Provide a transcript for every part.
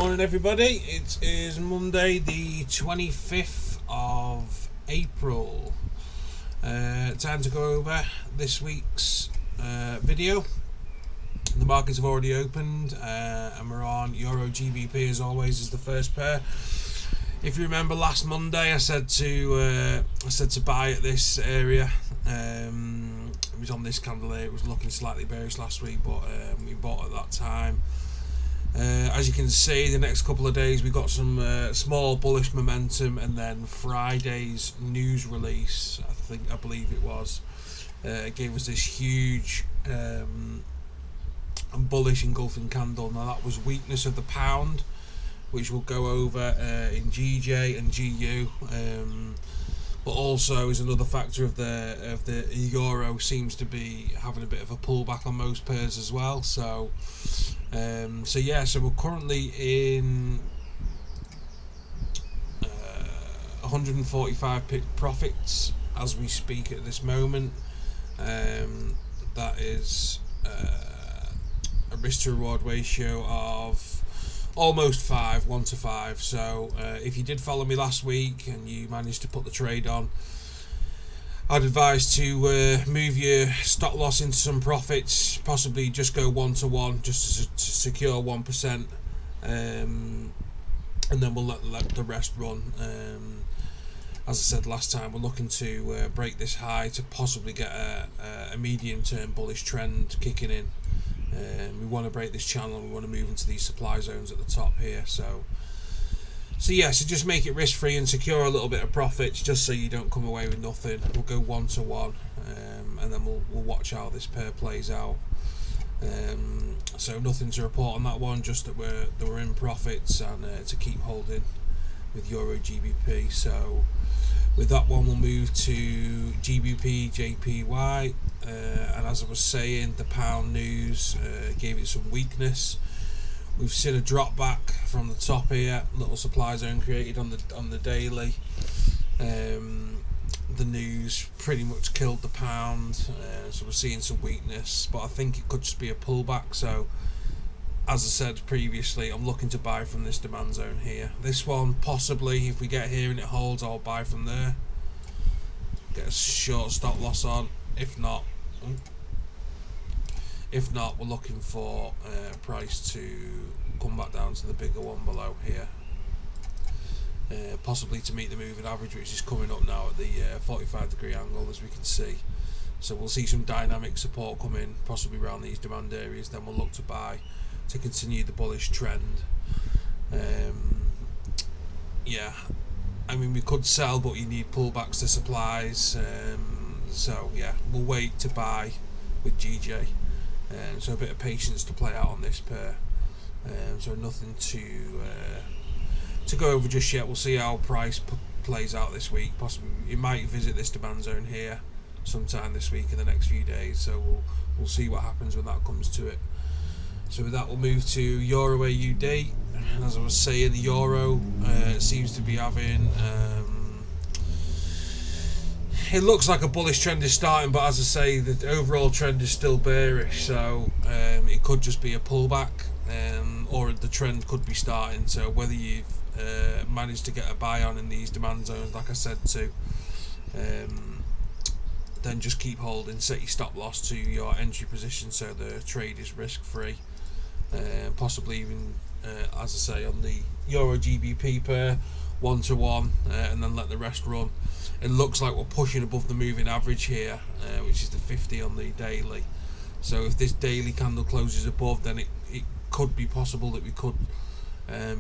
morning everybody, it is Monday the 25th of April. Time to go over this week's video. The markets have already opened and we're on EURGBP as always as the first pair. If you remember last Monday I said to buy at this area. It was on this candle here. It was looking slightly bearish last week, but we bought at that time. As you can see, the next couple of days we got some small bullish momentum, and then Friday's news release, I believe it was, gave us this huge bullish engulfing candle. Now that was weakness of the pound, which we'll go over in GJ and GU, but also is another factor of the euro seems to be having a bit of a pullback on most pairs as well. So so we're currently in 145 pip profits as we speak at this moment. That is a risk to reward ratio of almost 1 to 5. So if you did follow me last week and you managed to put the trade on, I'd advise to move your stop loss into some profits, possibly just go 1 to 1 just to secure 1%, and then we'll let the rest run. As I said last time, we're looking to break this high to possibly get a medium-term bullish trend kicking in. We want to break this channel and we want to move into these supply zones at the top here. So just make it risk free and secure a little bit of profits just so you don't come away with nothing. We'll go 1 to 1, and then we'll watch how this pair plays out. So nothing to report on that one, just that we're in profits and to keep holding with EURGBP. So with that one we'll move to GBPJPY, and as I was saying, the pound news gave it some weakness. We've seen a drop back from the top here, little supply zone created on the daily. The news pretty much killed the pound, so we're seeing some weakness, but I think it could just be a pullback. So as I said previously, I'm looking to buy from this demand zone here. This one possibly, if we get here and it holds, I'll buy from there, get a short stop loss on. If not, we're looking for price to come back down to the bigger one below here, possibly to meet the moving average, which is coming up now at the 45-degree angle, as we can see. So we'll see some dynamic support come in, possibly around these demand areas. Then we'll look to buy to continue the bullish trend. I mean, we could sell, but you need pullbacks to supplies. So yeah, we'll wait to buy with GJ. So a bit of patience to play out on this pair. So nothing to go over just yet. We'll see how price plays out this week. Possibly it might visit this demand zone here sometime this week in the next few days. So we'll see what happens when that comes to it. So with that, we'll move to EURAUD. And as I was saying, the euro seems to be having. It looks like a bullish trend is starting, but as I say, the overall trend is still bearish, so it could just be a pullback, or the trend could be starting. So whether you've managed to get a buy on in these demand zones, like I said to, then just keep holding, set your stop loss to your entry position so the trade is risk free, possibly even, as I say, on the EURGBP pair, 1 to 1, and then let the rest run. It looks like we're pushing above the moving average here, which is the 50 on the daily. So if this daily candle closes above, then it could be possible that we could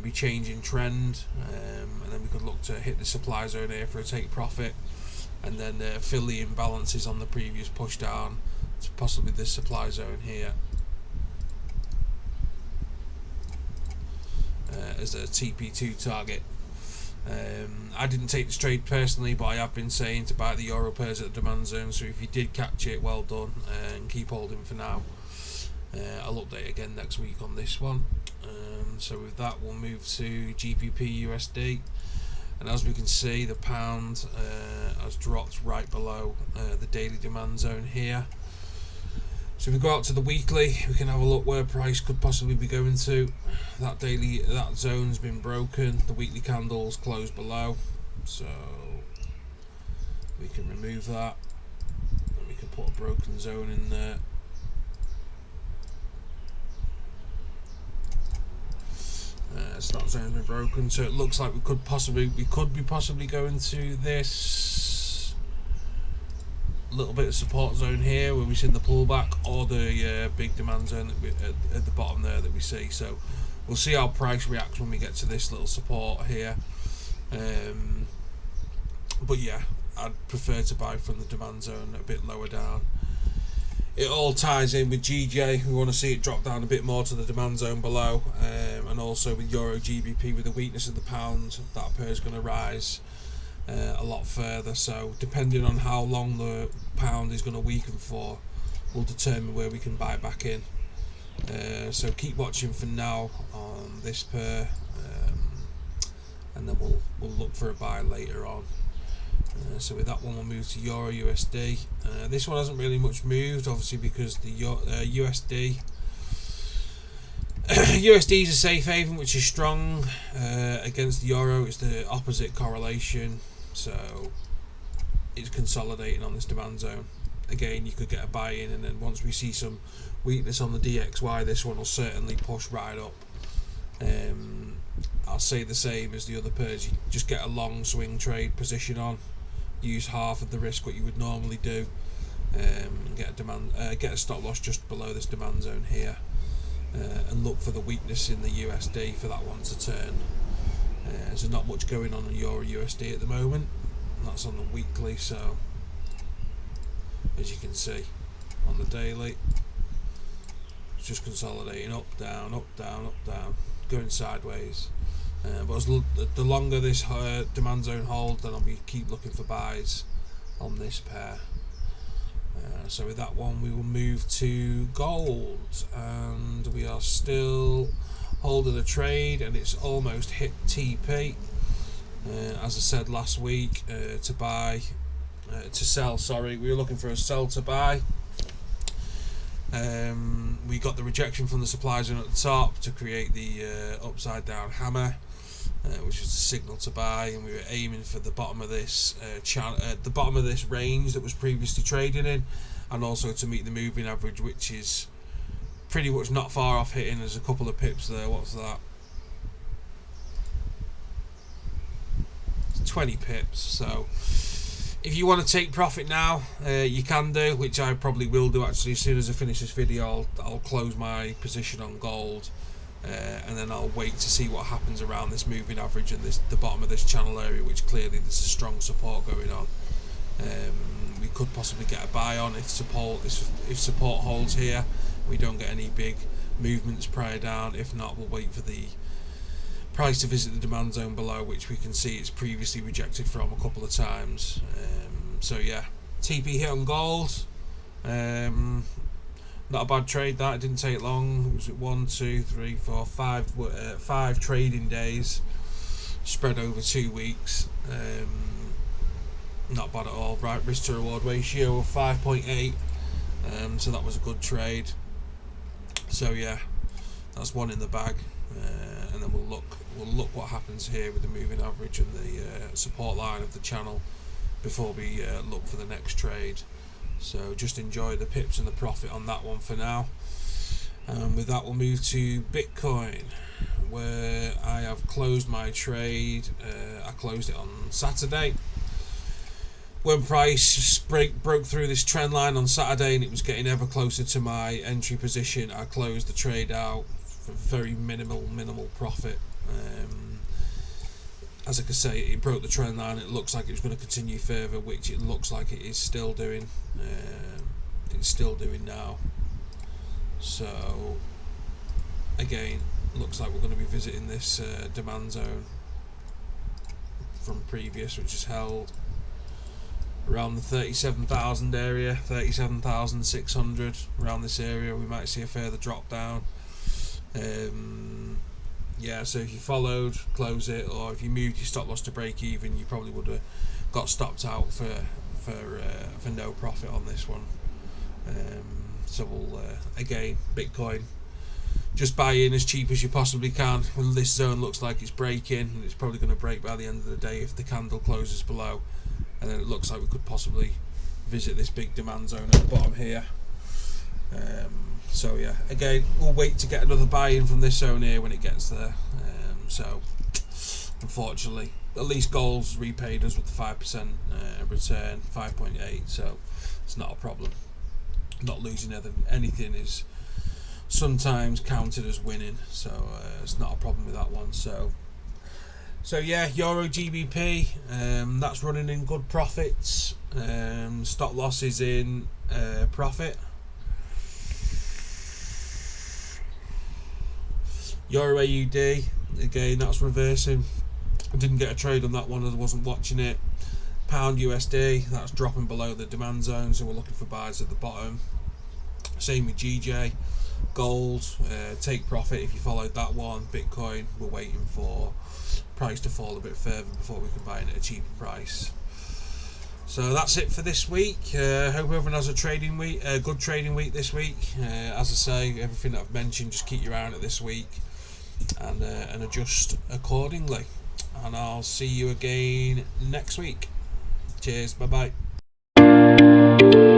be changing trend, and then we could look to hit the supply zone here for a take profit, and then fill the imbalances on the previous push down to possibly this supply zone here as a TP2 target. I didn't take this trade personally, but I have been saying to buy the euro pairs at the demand zone, so if you did catch it, well done, and keep holding for now. I'll update again next week on this one. So with that, we'll move to GBPUSD, and as we can see, the pound has dropped right below the daily demand zone here. So if we go out to the weekly, we can have a look where price could possibly be going to. That zone's been broken. The weekly candles closed below, so we can remove that, and we can put a broken zone in there. So that zone's been broken. So it looks like we could be possibly going to this little bit of support zone here where we've seen the pullback, or the big demand zone that at the bottom there that we see. So we'll see how price reacts when we get to this little support here. But yeah, I'd prefer to buy from the demand zone a bit lower down. It all ties in with GJ. We want to see it drop down a bit more to the demand zone below, and also with EURGBP, with the weakness of the pound, that pair is going to rise a lot further. So depending on how long the pound is going to weaken for, will determine where we can buy back in. So keep watching for now on this pair, and then we'll look for a buy later on. So with that one, we'll move to EURUSD. This one hasn't really much moved, obviously, because the USD is a safe haven, which is strong against the euro. It's the opposite correlation, so it's consolidating on this demand zone. Again, you could get a buy in, and then once we see some weakness on the DXY, this one will certainly push right up. I'll say the same as the other pairs. You just get a long swing trade position on, use half of the risk what you would normally do, and get a stop loss just below this demand zone here, and look for the weakness in the USD for that one to turn. There's not much going on in EURUSD at the moment, and that's on the weekly. So as you can see on the daily, it's just consolidating up, down, up, down, up, down, going sideways. But as the longer this demand zone holds, then I'll keep looking for buys on this pair. So with that one, we will move to gold, and we are still holding a trade, and it's almost hit TP. As I said last week, to sell. Sorry, we were looking for a sell to buy. We got the rejection from the supply zone at the top to create the upside down hammer, which was a signal to buy, and we were aiming for the bottom of this the bottom of this range that was previously trading in, and also to meet the moving average, which is pretty much not far off hitting. There's a couple of pips there. What's that? It's 20 pips. So if you want to take profit now, you can do, which I probably will do actually. As soon as I finish this video, I'll close my position on gold, and then I'll wait to see what happens around this moving average and the bottom of this channel area, which clearly there's a strong support going on. We could possibly get a buy on if support holds here. We don't get any big movements prior down. If not, we'll wait for the price to visit the demand zone below, which we can see it's previously rejected from a couple of times. So yeah, TP hit on gold. Not a bad trade that. It didn't take long. It was 1, 2, 3, 4, 5 trading days spread over 2 weeks. Not bad at all. Right, risk to reward ratio of 5.8. So that was a good trade. So yeah, that's one in the bag. And then we'll look what happens here with the moving average and the support line of the channel before we look for the next trade. So just enjoy the pips and the profit on that one for now. And with that, we'll move to Bitcoin, where I have closed my trade. I closed it on Saturday. When price broke through this trend line on Saturday and it was getting ever closer to my entry position, I closed the trade out for very minimal profit. As I can say, it broke the trend line. It looks like it was going to continue further, which it looks like it is still doing. It's still doing now. So again, looks like we're going to be visiting this demand zone from previous, which is held around the 37,000 area, 37,600, around this area. We might see a further drop down. Yeah, so if you followed, close it, or if you moved your stop loss to break even, you probably would have got stopped out for no profit on this one. So So we'll again, Bitcoin, just buy in as cheap as you possibly can when this zone looks like it's breaking, and it's probably going to break by the end of the day if the candle closes below, and then it looks like we could possibly visit this big demand zone at the bottom here. So yeah, again, we'll wait to get another buy-in from this zone here when it gets there. So unfortunately, at least gold's repaid us with the 5% return, 5.8, so it's not a problem. Not losing anything is sometimes counted as winning, so it's not a problem with that one. So yeah, EURGBP, that's running in good profits. Stop losses in profit. EURAUD, again, that's reversing. I didn't get a trade on that one as I wasn't watching it. Pound USD, that's dropping below the demand zone, so we're looking for buys at the bottom. Same with GJ. Gold, take profit if you followed that one. Bitcoin, we're waiting for price to fall a bit further before we can buy it at a cheaper price. So that's it for this week. Hope everyone has a good trading week this week. As I say, everything that I've mentioned, just keep your eye on it this week and adjust accordingly. And I'll see you again next week. Cheers, bye bye.